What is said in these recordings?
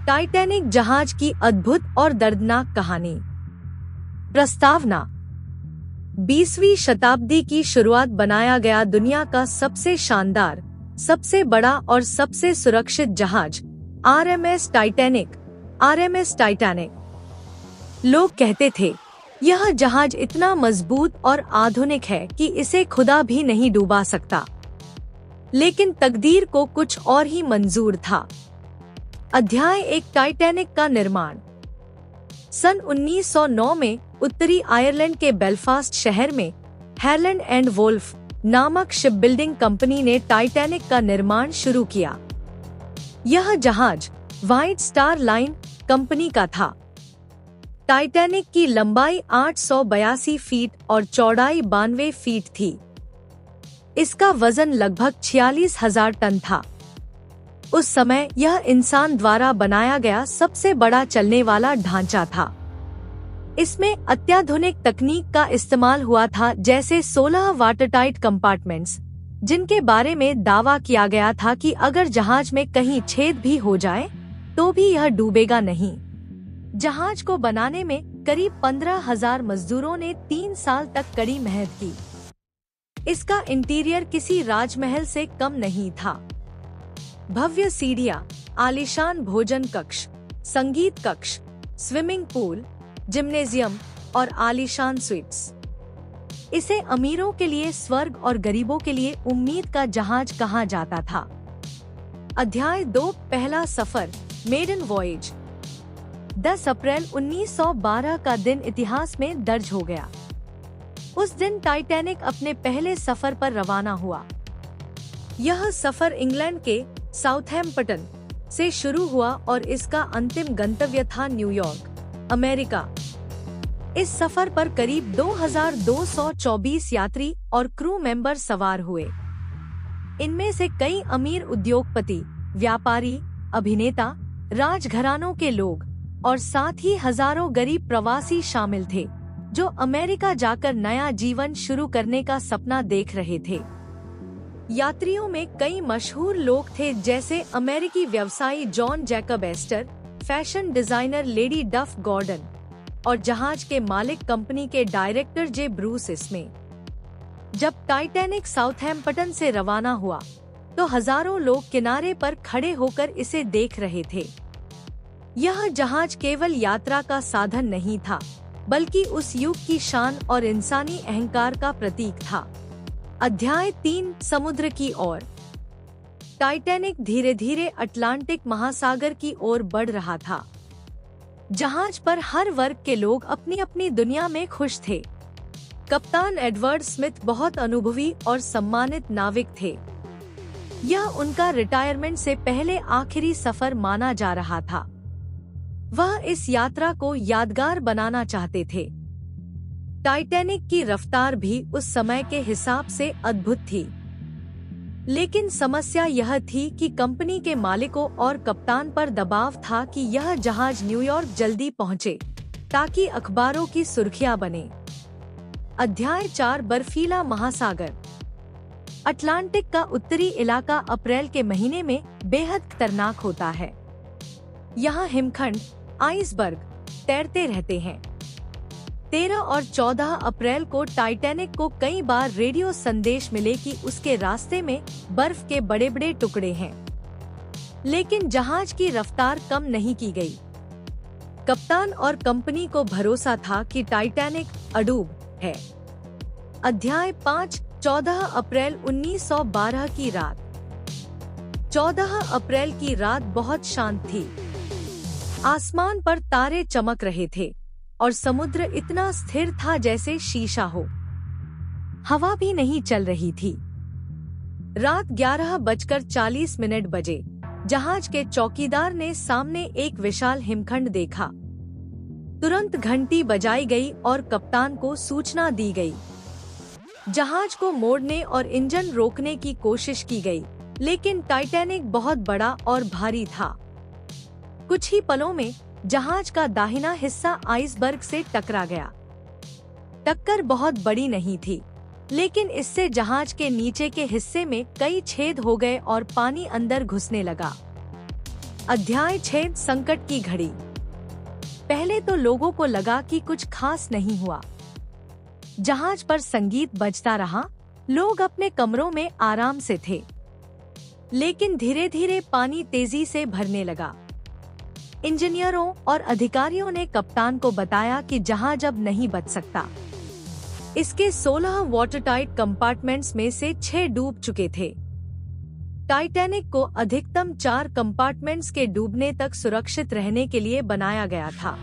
Titanic जहाज की अद्भुत और दर्दनाक कहानी। प्रस्तावना। 20वीं शताब्दी की शुरुआत बनाया गया दुनिया का सबसे शानदार, सबसे बड़ा और सबसे सुरक्षित जहाज आरएमएस टाइटैनिक। लोग कहते थे, यह जहाज इतना मजबूत और आधुनिक है कि इसे खुदा भी नहीं डूबा सकता। लेकिन तकदीर को कुछ और ही मंजूर था। अध्याय 1। टाइटैनिक का निर्माण। सन 1909 में उत्तरी आयरलैंड के बेलफास्ट शहर में हैरलैंड एंड वोल्फ नामक शिपबिल्डिंग कंपनी ने टाइटैनिक का निर्माण शुरू किया। यह जहाज व्हाइट स्टार लाइन कंपनी का था। टाइटैनिक की लंबाई 882 फीट और चौड़ाई 92 फीट थी। इसका वजन लगभग 46,000 टन था। उस समय यह इंसान द्वारा बनाया गया सबसे बड़ा चलने वाला ढांचा था। इसमें अत्याधुनिक तकनीक का इस्तेमाल हुआ था, जैसे 16 वाटरटाइट कंपार्टमेंट्स, जिनके बारे में दावा किया गया था कि अगर जहाज में कहीं छेद भी हो जाए तो भी यह डूबेगा नहीं। जहाज को बनाने में करीब 15,000 मजदूरों ने 3 साल तक कड़ी मेहनत की। इसका इंटीरियर किसी राजमहल से कम नहीं था। भव्य सीढ़ियां, आलीशान भोजन कक्ष, संगीत कक्ष, स्विमिंग पूल, जिम्नेजियम और आलीशान स्वीट्स। इसे अमीरों के लिए स्वर्ग और गरीबों के लिए उम्मीद का जहाज कहा जाता था। अध्याय 2। पहला सफर, मेडन वॉयज। 10 अप्रैल 1912 का दिन इतिहास में दर्ज हो गया। उस दिन टाइटैनिक अपने पहले सफर पर रवाना हुआ। यह सफर इंग्लैंड के साउथहैम्पटन से शुरू हुआ और इसका अंतिम गंतव्य था न्यूयॉर्क, अमेरिका। इस सफर पर करीब 2,224 यात्री और क्रू मेंबर सवार हुए। इनमें से कई अमीर उद्योगपति, व्यापारी, अभिनेता, राजघरानों के लोग और साथ ही हजारों गरीब प्रवासी शामिल थे, जो अमेरिका जाकर नया जीवन शुरू करने का सपना देख रहे थे। यात्रियों में कई मशहूर लोग थे, जैसे अमेरिकी व्यवसायी John Jacob Astor, fashion designer lady Duff Gordon और जहाज के मालिक कंपनी के डायरेक्टर जे ब्रूस इसमे। जब टाइटैनिक साउथहैम्पटन से रवाना हुआ तो हजारों लोग किनारे पर खड़े होकर इसे देख रहे थे। यह जहाज केवल यात्रा का साधन नहीं था, बल्कि उस युग की शान और इंसानी अहंकार का प्रतीक था। अध्याय 3। समुद्र की ओर। टाइटैनिक धीरे धीरे अटलांटिक महासागर की ओर बढ़ रहा था। जहाज पर हर वर्ग के लोग अपनी अपनी दुनिया में खुश थे। कप्तान एडवर्ड स्मिथ बहुत अनुभवी और सम्मानित नाविक थे। यह उनका रिटायरमेंट से पहले आखिरी सफर माना जा रहा था। वह इस यात्रा को यादगार बनाना चाहते थे। टाइटैनिक की रफ्तार भी उस समय के हिसाब से अद्भुत थी। लेकिन समस्या यह थी कि कंपनी के मालिकों और कप्तान पर दबाव था कि यह जहाज न्यूयॉर्क जल्दी पहुंचे, ताकि अखबारों की सुर्खियां बने। अध्याय 4। बर्फीला महासागर। अटलांटिक का उत्तरी इलाका अप्रैल के महीने में बेहद खतरनाक होता है। यहाँ हिमखंड, आइसबर्ग तैरते रहते हैं। 13 और 14 अप्रैल को टाइटैनिक को कई बार रेडियो संदेश मिले कि उसके रास्ते में बर्फ के बड़े बड़े टुकड़े हैं। लेकिन जहाज की रफ्तार कम नहीं की गई। कप्तान और कंपनी को भरोसा था कि टाइटैनिक अडूब है। अध्याय 5। 14 अप्रैल 1912 की रात। 14 अप्रैल की रात बहुत शांत थी। आसमान पर तारे चमक रहे थे और समुद्र इतना स्थिर था जैसे शीशा हो। हवा भी नहीं चल रही थी। रात 11:40 बजे जहाज के चौकीदार ने सामने एक विशाल हिमखंड देखा। तुरंत घंटी बजाई गई और कप्तान को सूचना दी गई। जहाज को मोड़ने और इंजन रोकने की कोशिश की गई, लेकिन टाइटैनिक बहुत बड़ा और भारी था। कुछ ही पलों में जहाज का दाहिना हिस्सा आइसबर्ग से टकरा गया। टक्कर बहुत बड़ी नहीं थी, लेकिन इससे जहाज के नीचे के हिस्से में कई छेद हो गए और पानी अंदर घुसने लगा। अध्याय 6 संकट की घड़ी। पहले तो लोगों को लगा कि कुछ खास नहीं हुआ। जहाज पर संगीत बजता रहा, लोग अपने कमरों में आराम से थे। लेकिन धीरे धीरे पानी तेजी से भरने लगा। इंजीनियरों और अधिकारियों ने कप्तान को बताया कि जहाज अब नहीं बच सकता। इसके 16 वाटरटाइट कंपार्टमेंट्स में से 6 डूब चुके थे। टाइटैनिक को अधिकतम 4 कंपार्टमेंट्स के डूबने तक सुरक्षित रहने के लिए बनाया गया था।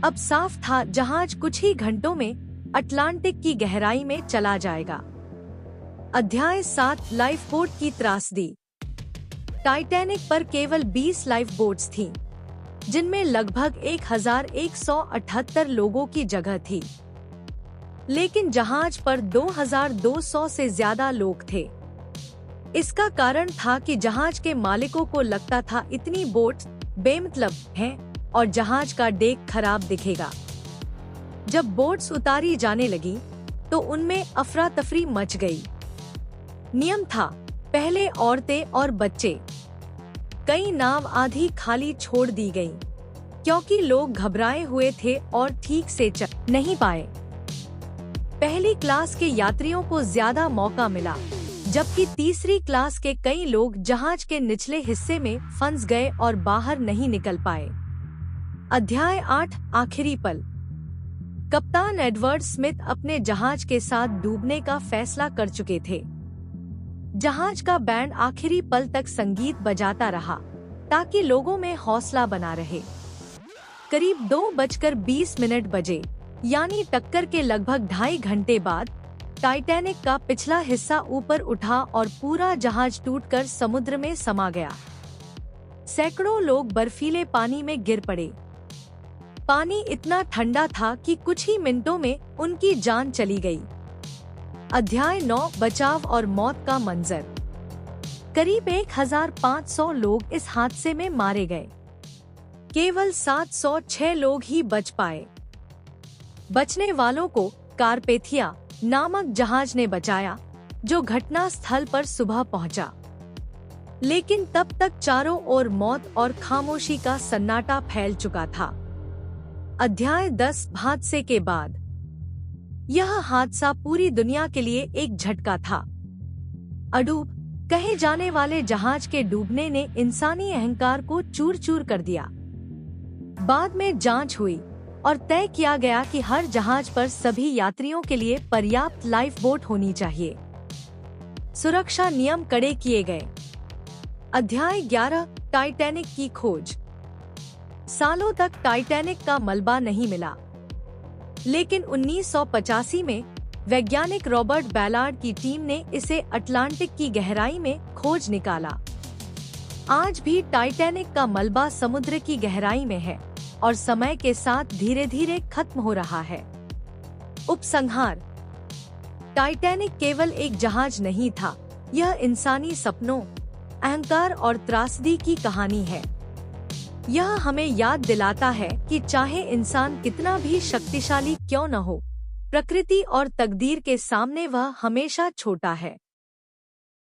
अब साफ था जहाज कुछ ही घंटों में अटलांटिक की गहराई में चला जाएगा। अध्याय 7 लाइफ बोट की त्रासदी। टाइटैनिक पर केवल 20 लाइफ बोट्स थीं, जिनमें लगभग 1178 लोगों की जगह थी। लेकिन जहाज पर 2200 से ज्यादा लोग थे। इसका कारण था कि जहाज के मालिकों को लगता था इतनी बोट्स बेमतलब हैं और जहाज का डेक खराब दिखेगा। जब बोट्स उतारी जाने लगी तो उनमें अफरा तफरी मच गई। नियम था, पहले औरतें और बच्चे। कई नाव आधी खाली छोड़ दी गईं, क्योंकि लोग घबराए हुए थे और ठीक से चल नहीं पाए। पहली क्लास के यात्रियों को ज्यादा मौका मिला, जबकि तीसरी क्लास के कई लोग जहाज के निचले हिस्से में फंस गए और बाहर नहीं निकल पाए। अध्याय 8 आखिरी पल। कप्तान एडवर्ड स्मिथ अपने जहाज के साथ डूबने का फैसला कर चुके थे। जहाज का बैंड आखिरी पल तक संगीत बजाता रहा ताकि लोगों में हौसला बना रहे। करीब 2:20 बजे, यानी टक्कर के लगभग 2.5 घंटे बाद, टाइटैनिक का पिछला हिस्सा ऊपर उठा और पूरा जहाज टूटकर समुद्र में समा गया। सैकड़ों लोग बर्फीले पानी में गिर पड़े। पानी इतना ठंडा था कि कुछ ही मिनटों में उनकी जान चली गई। अध्याय 9 बचाव और मौत का मंजर। करीब 1500 लोग इस हादसे में मारे गए। केवल 706 लोग ही बच पाए। बचने वालों को कारपेथिया नामक जहाज ने बचाया, जो घटना स्थल पर सुबह पहुंचा। लेकिन तब तक चारों ओर मौत और खामोशी का सन्नाटा फैल चुका था। अध्याय 10 हादसे के बाद। यह हादसा पूरी दुनिया के लिए एक झटका था। अडूब कहे जाने वाले जहाज के डूबने ने इंसानी अहंकार को चूर चूर कर दिया। बाद में जांच हुई और तय किया गया कि हर जहाज पर सभी यात्रियों के लिए पर्याप्त लाइफ बोट होनी चाहिए। सुरक्षा नियम कड़े किए गए। अध्याय 11 टाइटैनिक की खोज। सालों तक टाइटैनिक का मलबा नहीं मिला, लेकिन 1985 में वैज्ञानिक रॉबर्ट बैलार्ड की टीम ने इसे अटलांटिक की गहराई में खोज निकाला। आज भी टाइटैनिक का मलबा समुद्र की गहराई में है और समय के साथ धीरे धीरे खत्म हो रहा है। उपसंहार। टाइटैनिक केवल एक जहाज नहीं था, यह इंसानी सपनों, अहंकार और त्रासदी की कहानी है। यह हमें याद दिलाता है कि चाहे इंसान कितना भी शक्तिशाली क्यों न हो, प्रकृति और तकदीर के सामने वह हमेशा छोटा है।